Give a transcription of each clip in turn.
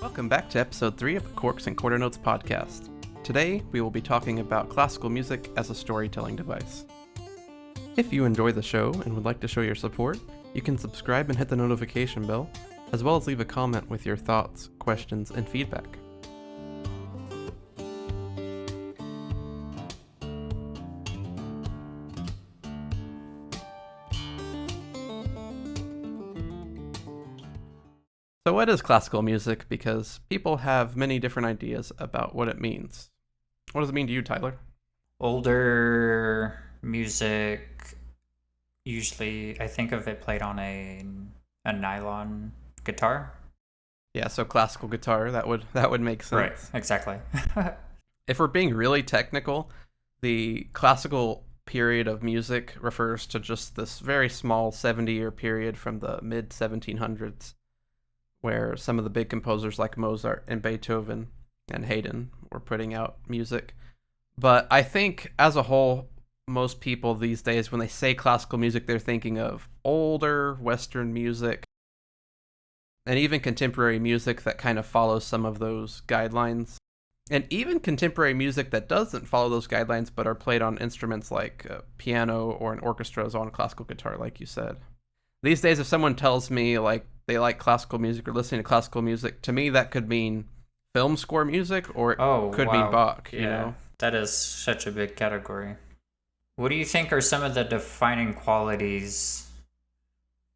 Welcome back to episode 3 of the Quarks and Quarternotes podcast. Today, we will be talking about classical music as a storytelling device. If you enjoy the show and would like to show your support, you can subscribe and hit the notification bell, as well as leave a comment with your thoughts, questions, and feedback. So what is classical music? Because people have many different ideas about what it means. What does it mean to you, Tyler? Older music, usually I think of it played on a nylon guitar. Yeah, so classical guitar, that would make sense. Right, exactly. If we're being really technical, the classical period of music refers to just this very small 70-year period from the mid-1700s, where some of the big composers like Mozart and Beethoven and Haydn were putting out music. But I think, as a whole, most people these days, when they say classical music, they're thinking of older Western music and even contemporary music that kind of follows some of those guidelines. And even contemporary music that doesn't follow those guidelines but are played on instruments like piano or an orchestra is on classical guitar, like you said. These days, if someone tells me like they like classical music or listening to classical music, to me that could mean film score music or it could mean Bach, Yeah, you know? that is such a big category. What do you think are some of the defining qualities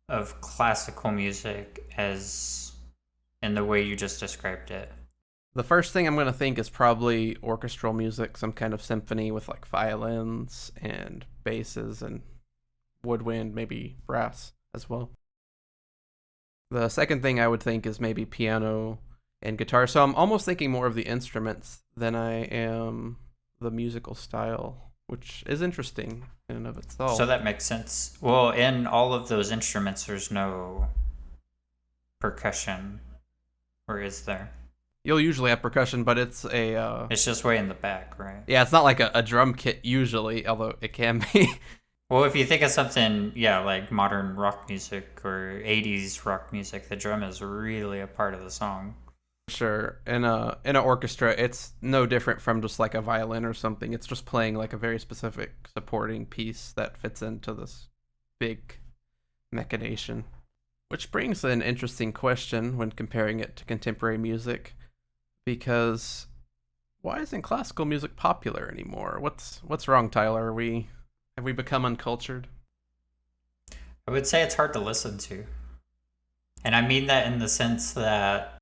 of classical music as in the way you just described it? The first thing I'm going to think is probably orchestral music, some kind of symphony with like violins and basses and woodwind, maybe brass as well. The second thing I would think is maybe piano and guitar. So I'm almost thinking more of the instruments than I am the musical style, which is interesting in and of itself. So that makes sense. Well, in all of those instruments, there's no percussion, or is there? You'll usually have percussion, but it's a... It's just way in the back, right? Yeah, it's not like a drum kit usually, although it can be. Well, if you think of something, like modern rock music or 80s rock music, the drum is really a part of the song. Sure. In an orchestra, it's no different from just like a violin or something. It's just playing like a very specific supporting piece that fits into this big machination. Which brings an interesting question when comparing it to contemporary music, because why isn't classical music popular anymore? What's wrong, Tyler? Have we become uncultured? I would say it's hard to listen to. And I mean that in the sense that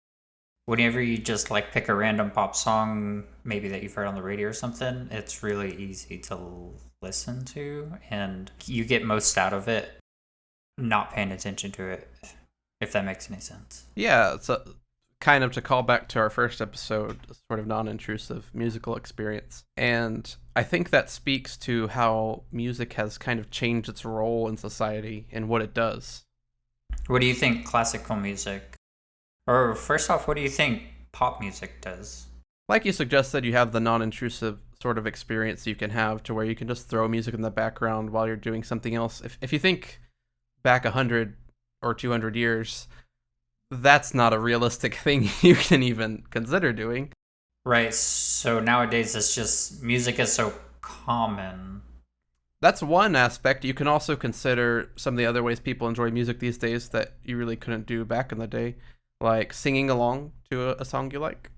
whenever you just like pick a random pop song, maybe that you've heard on the radio or something, it's really easy to listen to, and you get most out of it not paying attention to it, if that makes any sense. Yeah, so kind of to call back to our first episode, sort of non-intrusive musical experience. And I think that speaks to how music has kind of changed its role in society and what it does. What do you think classical music, or first off, what do you think pop music does? Like you suggested, you have the non-intrusive sort of experience you can have to where you can just throw music in the background while you're doing something else. If you think back 100 or 200 years, that's not a realistic thing you can even consider doing. Right, so nowadays it's just music is so common. That's one aspect. You can also consider some of the other ways people enjoy music these days that you really couldn't do back in the day, like singing along to a song you like.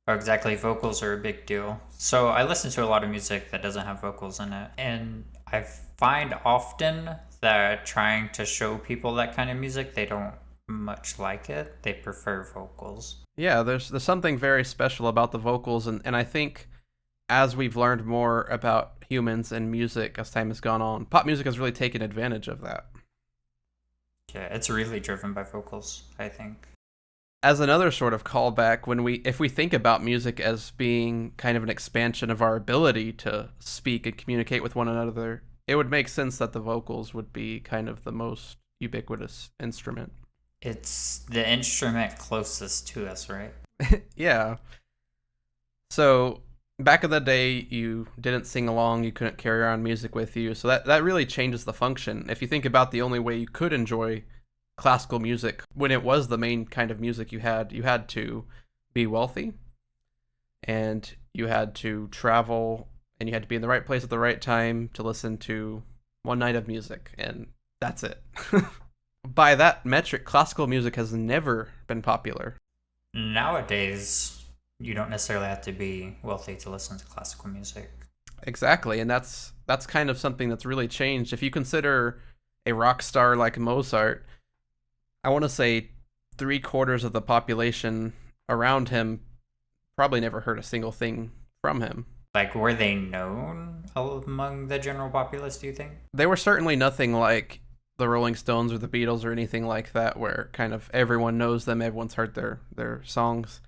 Oh, exactly, vocals are a big deal. So I listen to a lot of music that doesn't have vocals in it, and I find often that trying to show people that kind of music, they don't much like it. They prefer vocals. Yeah, there's something very special about the vocals, and I think as we've learned more about humans and music as time has gone on, pop music has really taken advantage of that. Yeah, it's really driven by vocals, I think. As another sort of callback, if we think about music as being kind of an expansion of our ability to speak and communicate with one another, it would make sense that the vocals would be kind of the most ubiquitous instrument. It's the instrument closest to us, right? Yeah. So back in the day, you didn't sing along, you couldn't carry around music with you, so that really changes the function. If you think about the only way you could enjoy classical music, when it was the main kind of music you had to be wealthy, and you had to travel, and you had to be in the right place at the right time to listen to one night of music, and that's it. By that metric, classical music has never been popular. Nowadays, you don't necessarily have to be wealthy to listen to classical music. Exactly, and that's kind of something that's really changed. If you consider a rock star like Mozart, I want to say 3/4 of the population around him probably never heard a single thing from him. Like, were they known among the general populace, do you think? They were certainly nothing like the Rolling Stones or the Beatles or anything like that, where kind of everyone knows them, everyone's heard their songs.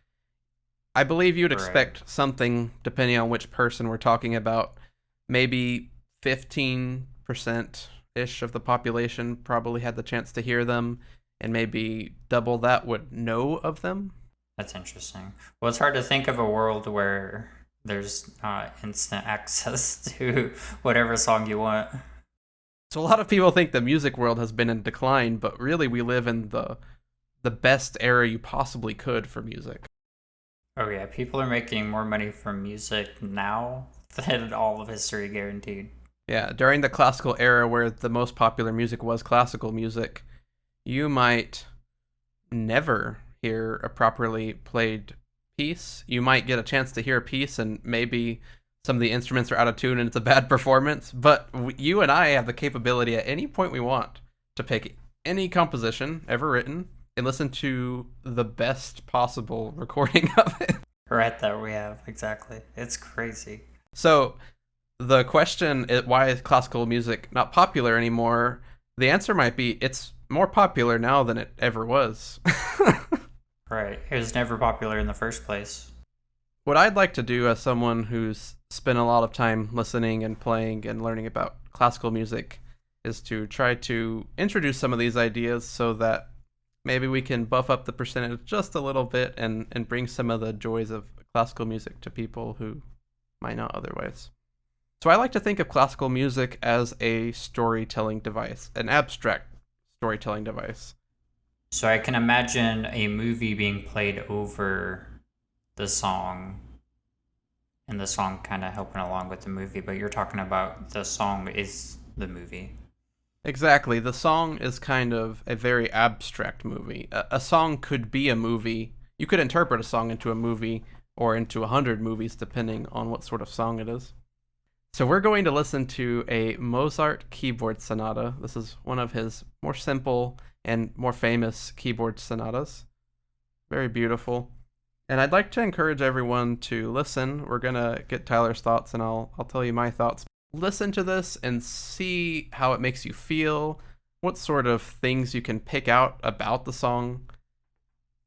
I believe you'd Right. expect something, depending on which person we're talking about, maybe 15% ish of the population probably had the chance to hear them, and maybe double that would know of them. That's interesting. Well, it's hard to think of a world where there's instant access to whatever song you want. So a lot of people think the music world has been in decline, but really we live in the best era you possibly could for music. Oh yeah, people are making more money from music now than all of history guaranteed. Yeah, during the classical era where the most popular music was classical music, you might never hear a properly played piece. You might get a chance to hear a piece and maybe some of the instruments are out of tune and it's a bad performance, but you and I have the capability at any point we want to pick any composition ever written and listen to the best possible recording of it. Right, that we have, exactly. It's crazy. So, the question is, why is classical music not popular anymore? The answer might be it's more popular now than it ever was. Right. It was never popular in the first place. What I'd like to do as someone who's spent a lot of time listening and playing and learning about classical music is to try to introduce some of these ideas so that maybe we can buff up the percentage just a little bit and bring some of the joys of classical music to people who might not otherwise. So I like to think of classical music as a storytelling device, an abstract storytelling device. So I can imagine a movie being played over the song and the song kind of helping along with the movie, but you're talking about the song is the movie. Exactly. The song is kind of a very abstract movie. A song could be a movie. You could interpret a song into a movie or into 100 movies, depending on what sort of song it is. So we're going to listen to a Mozart keyboard sonata. This is one of his more simple and more famous keyboard sonatas. Very beautiful. And I'd like to encourage everyone to listen. We're going to get Tyler's thoughts and I'll tell you my thoughts. Listen to this and see how it makes you feel, what sort of things you can pick out about the song,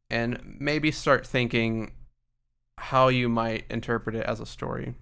and maybe start thinking how you might interpret it as a story.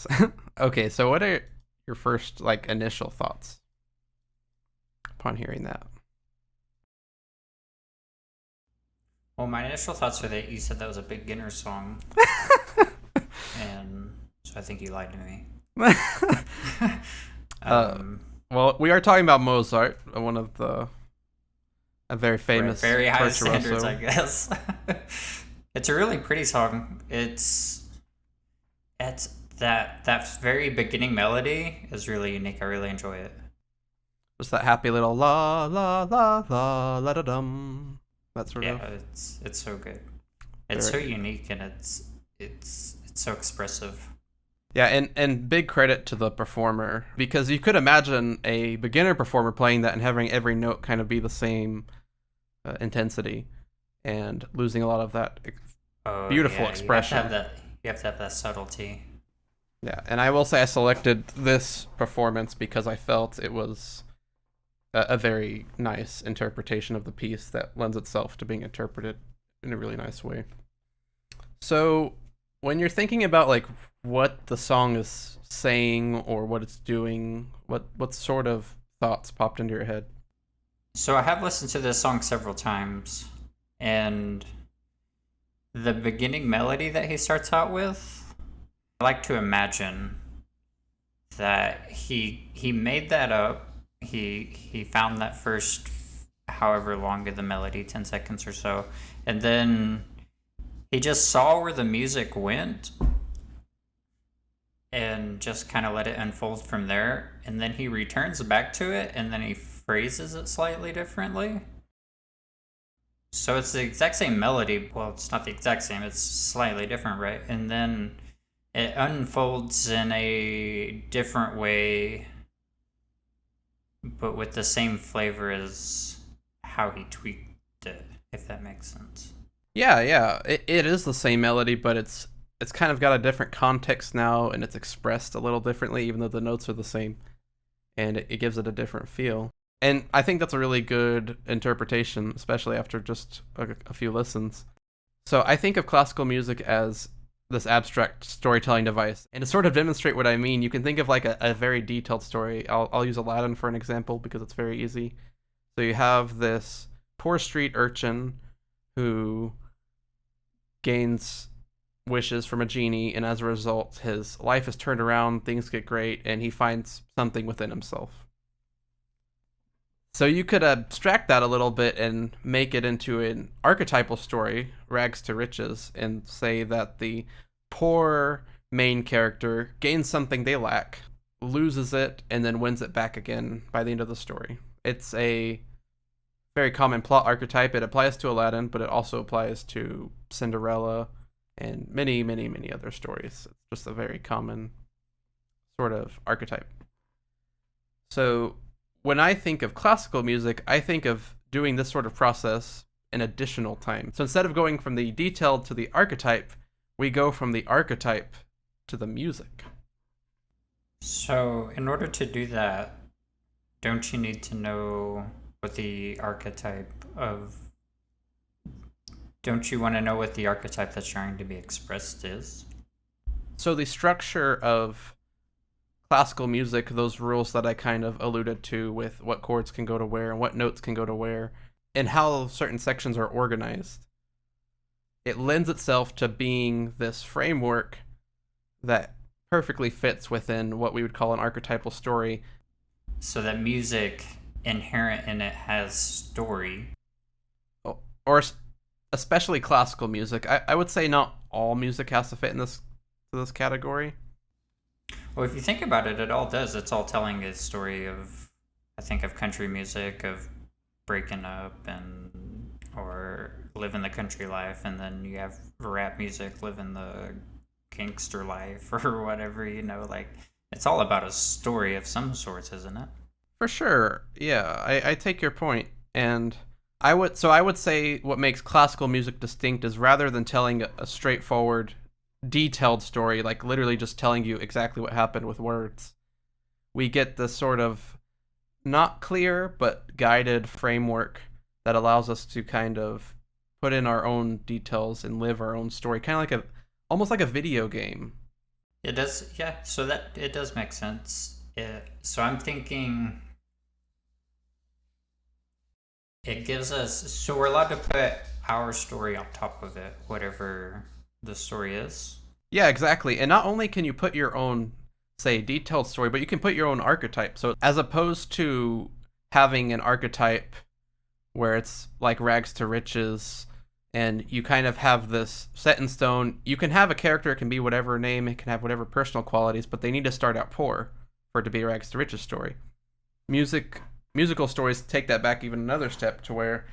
Nice. Okay, so what are your first like initial thoughts upon hearing that? Well, my initial thoughts are that you said that was a beginner song, and so I think you lied to me. uh, um, well, we are talking about Mozart, one of the a very right, famous very high standards, virtuoso. I guess. It's a really pretty song. It's that very beginning melody is really unique. I really enjoy it. Just that happy little la la la la la da dum. That sort Yeah, of it's so good. It's so very. unique and it's so expressive. Yeah, and big credit to the performer because you could imagine a beginner performer playing that and having every note kind of be the same intensity and losing a lot of that Oh beautiful yeah, you have to have expression. that. You have to have that subtlety. Yeah, and I will say I selected this performance because I felt it was a very nice interpretation of the piece that lends itself to being interpreted in a really nice way. So, when you're thinking about like what the song is saying or what it's doing, what sort of thoughts popped into your head? So I have listened to this song several times, and the beginning melody that he starts out with, I like to imagine that he made that up. He found that first however long of the melody, 10 seconds or so, and then he just saw where the music went and just kind of let it unfold from there, and then he returns back to it and then he phrases it slightly differently. So it's the exact same melody. Well, it's not the exact same, it's slightly different, right? And then it unfolds in a different way, but with the same flavor as how he tweaked it, if that makes sense. Yeah, it is the same melody, but it's kind of got a different context now, and it's expressed a little differently, even though the notes are the same, and it gives it a different feel. And I think that's a really good interpretation, especially after just a few listens. So I think of classical music as this abstract storytelling device. And to sort of demonstrate what I mean, you can think of like a very detailed story. I'll use Aladdin for an example because it's very easy. So you have this poor street urchin who gains wishes from a genie, and as a result, his life is turned around, things get great, and he finds something within himself. So you could abstract that a little bit and make it into an archetypal story, rags to riches, and say that the poor main character gains something they lack, loses it, and then wins it back again by the end of the story. It's a very common plot archetype. It applies to Aladdin, but it also applies to Cinderella and many, many, many other stories. It's just a very common sort of archetype. So when I think of classical music, I think of doing this sort of process in additional time. So instead of going from the detailed to the archetype, we go from the archetype to the music. So, in order to do that, don't you need to know what the archetype of. Don't you want to know what the archetype that's trying to be expressed is? So the structure of classical music, those rules that I kind of alluded to with what chords can go to where and what notes can go to where, and how certain sections are organized, it lends itself to being this framework that perfectly fits within what we would call an archetypal story. So that music inherent in it has story. Or especially classical music. I would say not all music has to fit in this category. Well, if you think about it, it all does. It's all telling a story of, I think, of country music, of breaking up and or living the country life, and then you have rap music, living the gangster life or whatever. Like it's all about a story of some sorts, isn't it? For sure. Yeah, I take your point. And I would say what makes classical music distinct is rather than telling a straightforward detailed story, like literally just telling you exactly what happened with words, we get this sort of not clear but guided framework that allows us to kind of put in our own details and live our own story, kind of like almost like a video game. It does, yeah. So that it does make sense. So I'm thinking it gives us. So we're allowed to put our story on top of it, whatever the story is. Yeah, exactly. And not only can you put your own, say, detailed story, but you can put your own archetype. So as opposed to having an archetype where it's like rags to riches and you kind of have this set in stone, you can have a character, it can be whatever name, it can have whatever personal qualities, but they need to start out poor for it to be a rags to riches story. Musical stories take that back even another step to where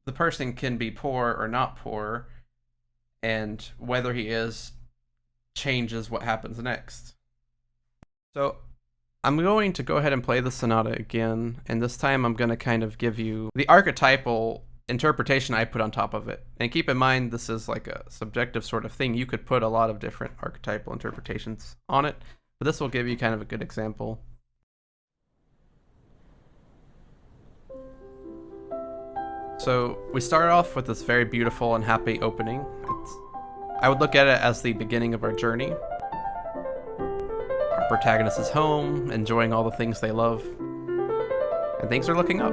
the person can be poor or not poor, and whether he is changes what happens next. So I'm going to go ahead and play the sonata again, and this time I'm going to kind of give you the archetypal interpretation I put on top of it. And keep in mind, this is like a subjective sort of thing. You could put a lot of different archetypal interpretations on it, but this will give you kind of a good example. So we start off with this very beautiful and happy opening. I would look at it as the beginning of our journey. Our protagonist is home, enjoying all the things they love, and things are looking up.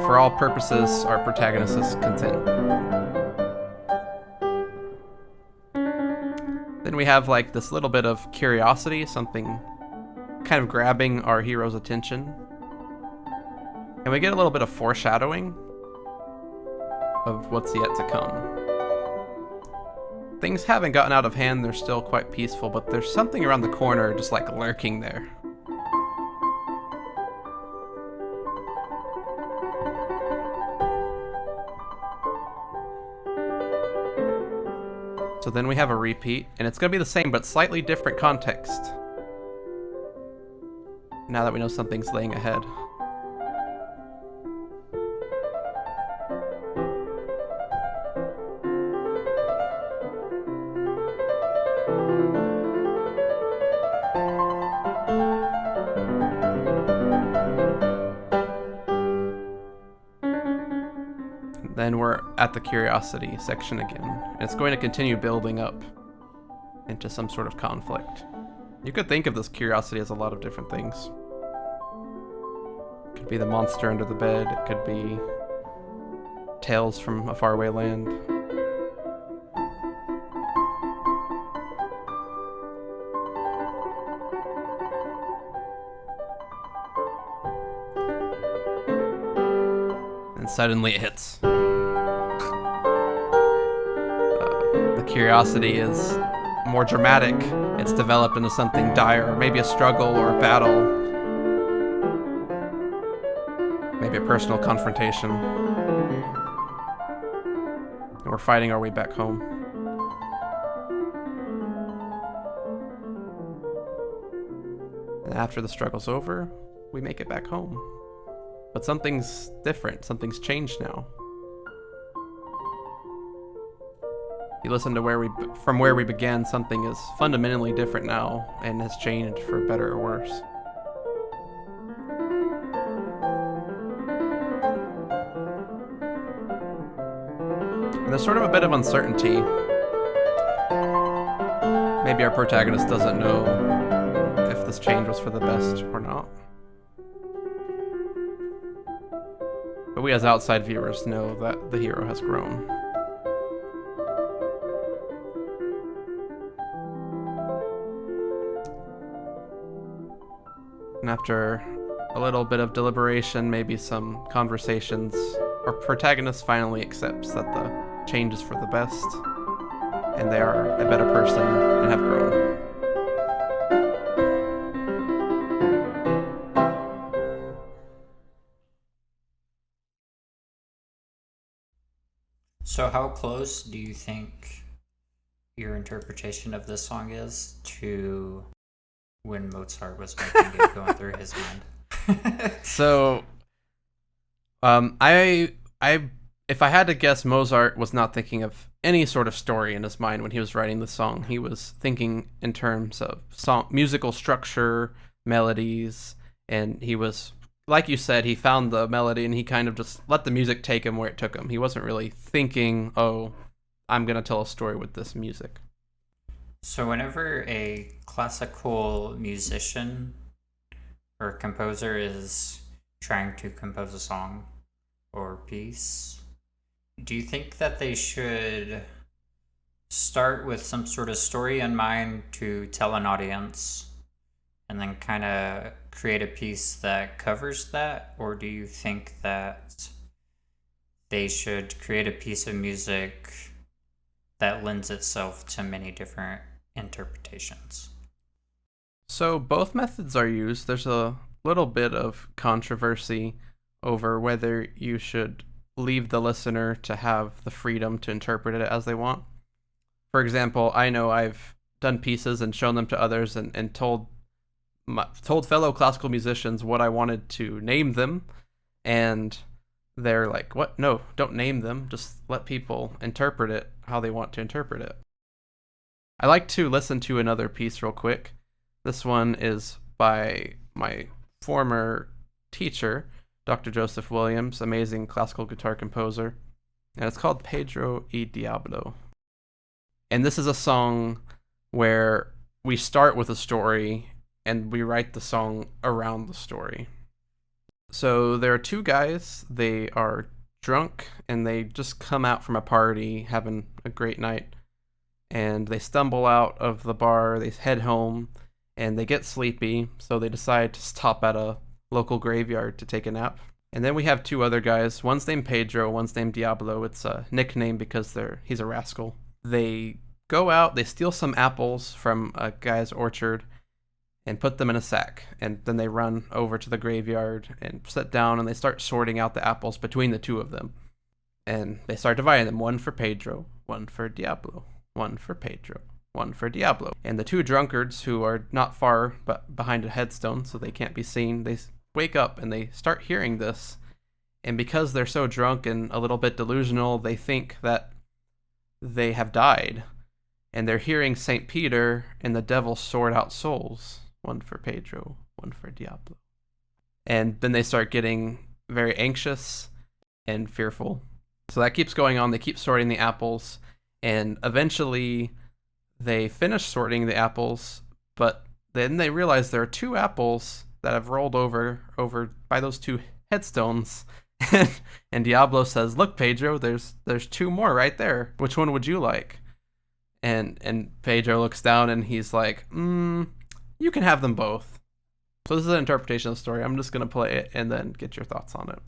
For all purposes, our protagonist is content. Then we have like this little bit of curiosity, something kind of grabbing our hero's attention. And we get a little bit of foreshadowing of what's yet to come. Things haven't gotten out of hand, they're still quite peaceful, but there's something around the corner just like lurking there. So then we have a repeat, and it's going to be the same but slightly different context. Now that we know something's laying ahead. Then we're at the curiosity section again, and it's going to continue building up into some sort of conflict. You could think of this curiosity as a lot of different things. It could be the monster under the bed, it could be tales from a faraway land. And suddenly it hits. The curiosity is more dramatic. It's developed into something dire, maybe a struggle or a battle, maybe a personal confrontation. And we're fighting our way back home. And after the struggle's over, we make it back home. But something's different, something's changed now. You listen to from where we began, something is fundamentally different now and has changed for better or worse. And there's sort of a bit of uncertainty. Maybe our protagonist doesn't know if this change was for the best or not. But we as outside viewers know that the hero has grown. And after a little bit of deliberation, maybe some conversations, our protagonist finally accepts that the change is for the best, and they are a better person and have grown. So how close do you think your interpretation of this song is to when Mozart was making it going through his mind? So, if I had to guess, Mozart was not thinking of any sort of story in his mind when he was writing the song. He was thinking in terms of musical structure, melodies, and he was, like you said, he found the melody and he kind of just let the music take him where it took him. He wasn't really thinking, oh, I'm going to tell a story with this music. So, whenever a classical musician or composer is trying to compose a song or piece, do you think that they should start with some sort of story in mind to tell an audience and then kind of create a piece that covers that? Or do you think that they should create a piece of music that lends itself to many different interpretations? So both methods are used. There's a little bit of controversy over whether you should leave the listener to have the freedom to interpret it as they want. For example, I know I've done pieces and shown them to others and told fellow classical musicians what I wanted to name them, and they're like, "What? No, don't name them. Just let people interpret it how they want to interpret it." I like to listen to another piece real quick. This one is by my former teacher, Dr. Joseph Williams, amazing classical guitar composer, and it's called Pedro y Diablo. And this is a song where we start with a story and we write the song around the story. So there are two guys, they are drunk and they just come out from a party having a great night, and they stumble out of the bar, they head home, and they get sleepy, so they decide to stop at a local graveyard to take a nap. And then we have two other guys, one's named Pedro, one's named Diablo. It's a nickname because he's a rascal. They go out, they steal some apples from a guy's orchard and put them in a sack, and then they run over to the graveyard and sit down and they start sorting out the apples between the two of them. And they start dividing them, one for Pedro, one for Diablo, one for Pedro, one for Diablo. And the two drunkards, who are not far but behind a headstone so they can't be seen, they wake up and they start hearing this. And because they're so drunk and a little bit delusional, they think that they have died. And they're hearing St. Peter and the devil sort out souls. One for Pedro, one for Diablo. And then they start getting very anxious and fearful. So that keeps going on. They keep sorting the apples, and eventually they finish sorting the apples, but then they realize there are two apples that have rolled over by those two headstones. And Diablo says, "Look, Pedro, there's two more right there. Which one would you like?" And Pedro looks down and he's like, "You can have them both." So this is an interpretation of the story. I'm just gonna play it and then get your thoughts on it.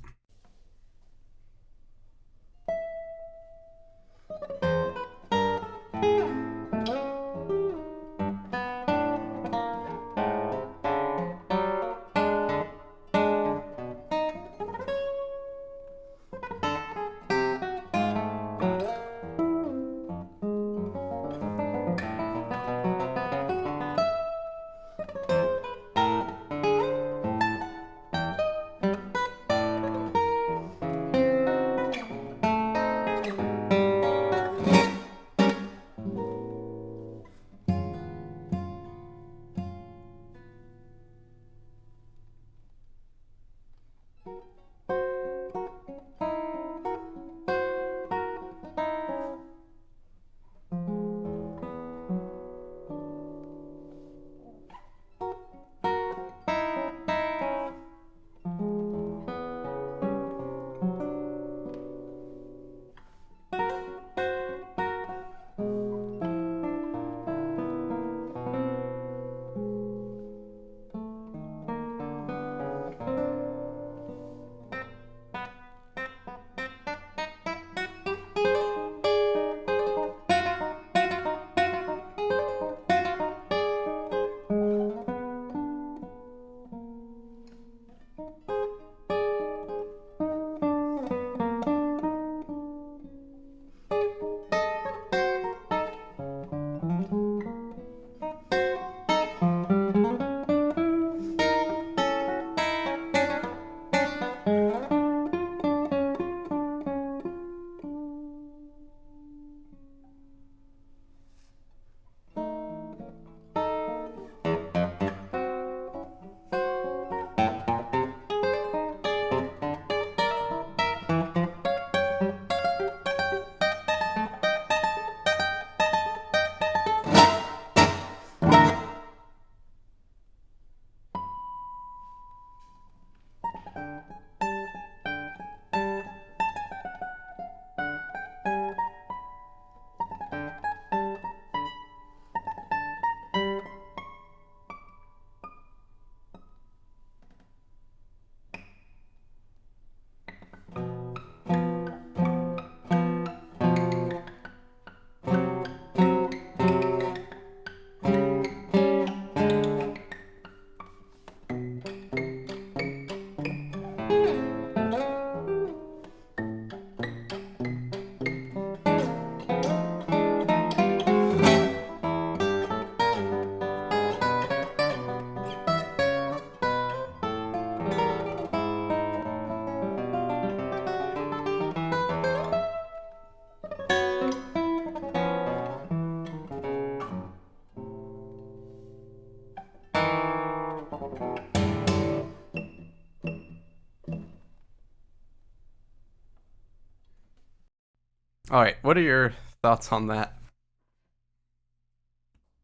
All right, what are your thoughts on that?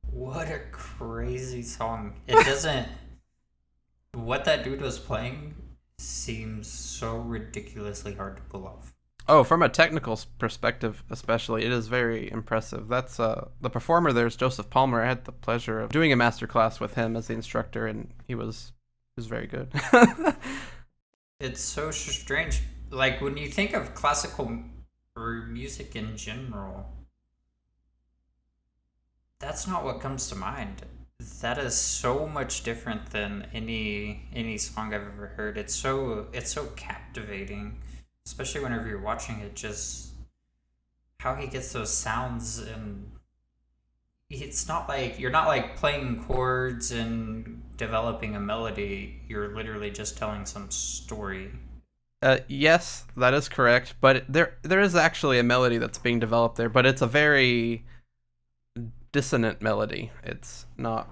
What a crazy song. It doesn't. What that dude was playing seems so ridiculously hard to pull off. Oh, from a technical perspective, especially, it is very impressive. That's the performer. There's Joseph Palmer. I had the pleasure of doing a master class with him as the instructor, and he was very good. It's so strange. Like, when you think of classical or music in general, that's not what comes to mind. That is so much different than any song I've ever heard. It's so captivating, especially whenever you're watching it. Just how he gets those sounds, and it's not like you're not like playing chords and developing a melody. You're literally just telling some story. Yes, that is correct. But there is actually a melody that's being developed there, but it's a very dissonant melody. It's not.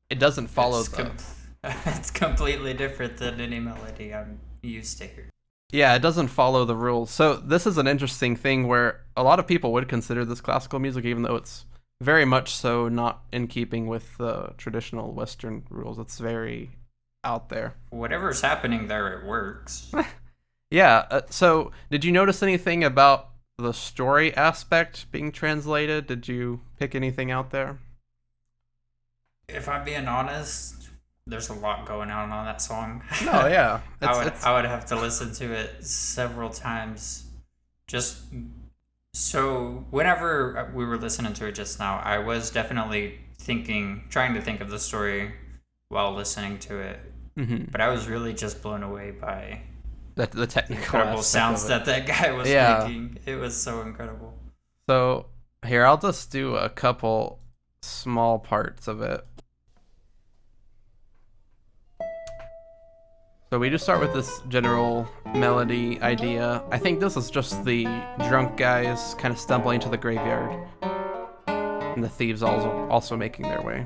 It doesn't follow It's the. it's completely different than any melody I'm used to hear. Yeah, it doesn't follow the rules. So this is an interesting thing where a lot of people would consider this classical music, even though it's very much so not in keeping with the traditional Western rules. It's very out there. Whatever's happening there, it works. Yeah. So did you notice anything about the story aspect being translated? Did you pick anything out there? If I'm being honest, there's a lot going on that song. No, yeah. I would have to listen to it several times. Just so whenever we were listening to it just now, I was definitely trying to think of the story while listening to it. Mm-hmm. But I was really just blown away by The technical incredible sounds that guy was making. It was so incredible. So here, I'll just do a couple small parts of it. So we just start with this general melody idea. I think this is just the drunk guys kind of stumbling to the graveyard, and the thieves also making their way.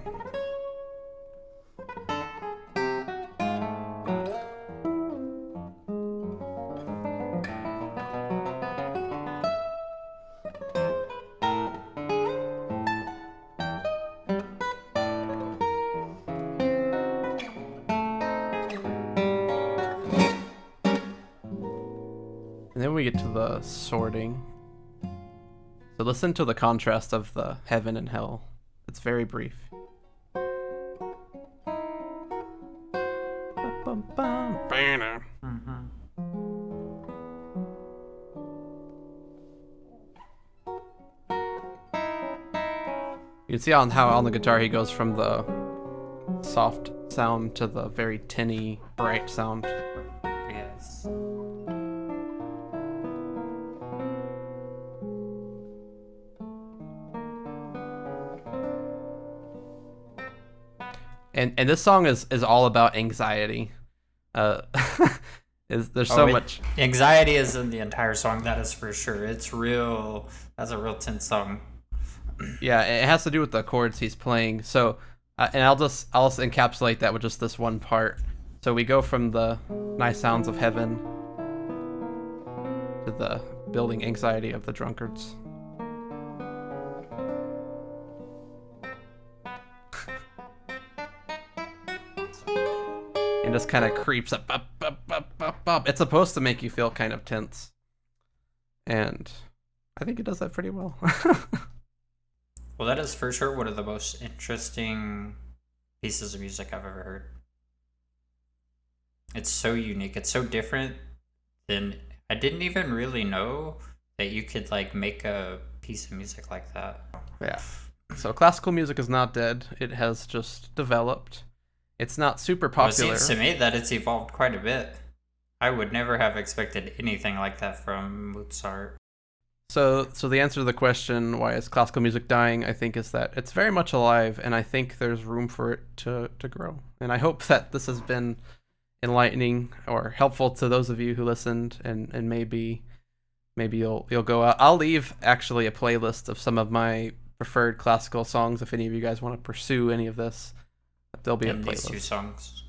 And then we get to the sorting. So listen to the contrast of the heaven and hell. It's very brief. Mm-hmm. You can see on how on the guitar he goes from the soft sound to the very tinny, bright sound. Yes. And this song is all about anxiety. Uh, there's so much anxiety is in the entire song. That is for sure. It's real. That's a real tense song. Yeah, it has to do with the chords he's playing. So, and I'll just encapsulate that with just this one part. So we go from the nice sounds of heaven to the building anxiety of the drunkards. And just kind of creeps up. It's supposed to make you feel kind of tense. And I think it does that pretty well. Well, that is for sure one of the most interesting pieces of music I've ever heard. It's so unique. It's so different than I didn't even really know that you could like make a piece of music like that. Yeah. So classical music is not dead. It has just developed. It's not super popular. Well, it seems to me that it's evolved quite a bit. I would never have expected anything like that from Mozart. So the answer to the question, why is classical music dying, I think is that it's very much alive, and I think there's room for it to grow. And I hope that this has been enlightening or helpful to those of you who listened, and maybe you'll go out. I'll leave actually a playlist of some of my preferred classical songs if any of you guys want to pursue any of this. There'll be a playlist. These two songs.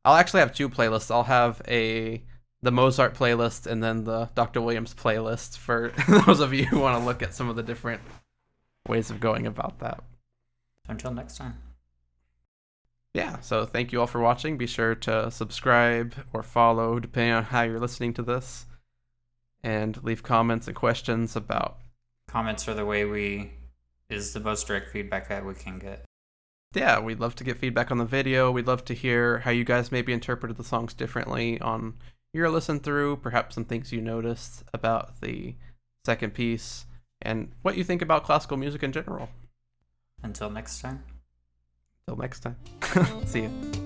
I'll actually have two playlists. I'll have a the Mozart playlist and then the Dr. Williams playlist for those of you who want to look at some of the different ways of going about that. Until next time. Yeah, so thank you all for watching. Be sure to subscribe or follow, depending on how you're listening to this, and leave comments and questions about. Comments are is the most direct feedback that we can get. Yeah, we'd love to get feedback on the video. We'd love to hear how you guys maybe interpreted the songs differently on your listen through, perhaps some things you noticed about the second piece, and what you think about classical music in general. Until next time. Till next time. See you.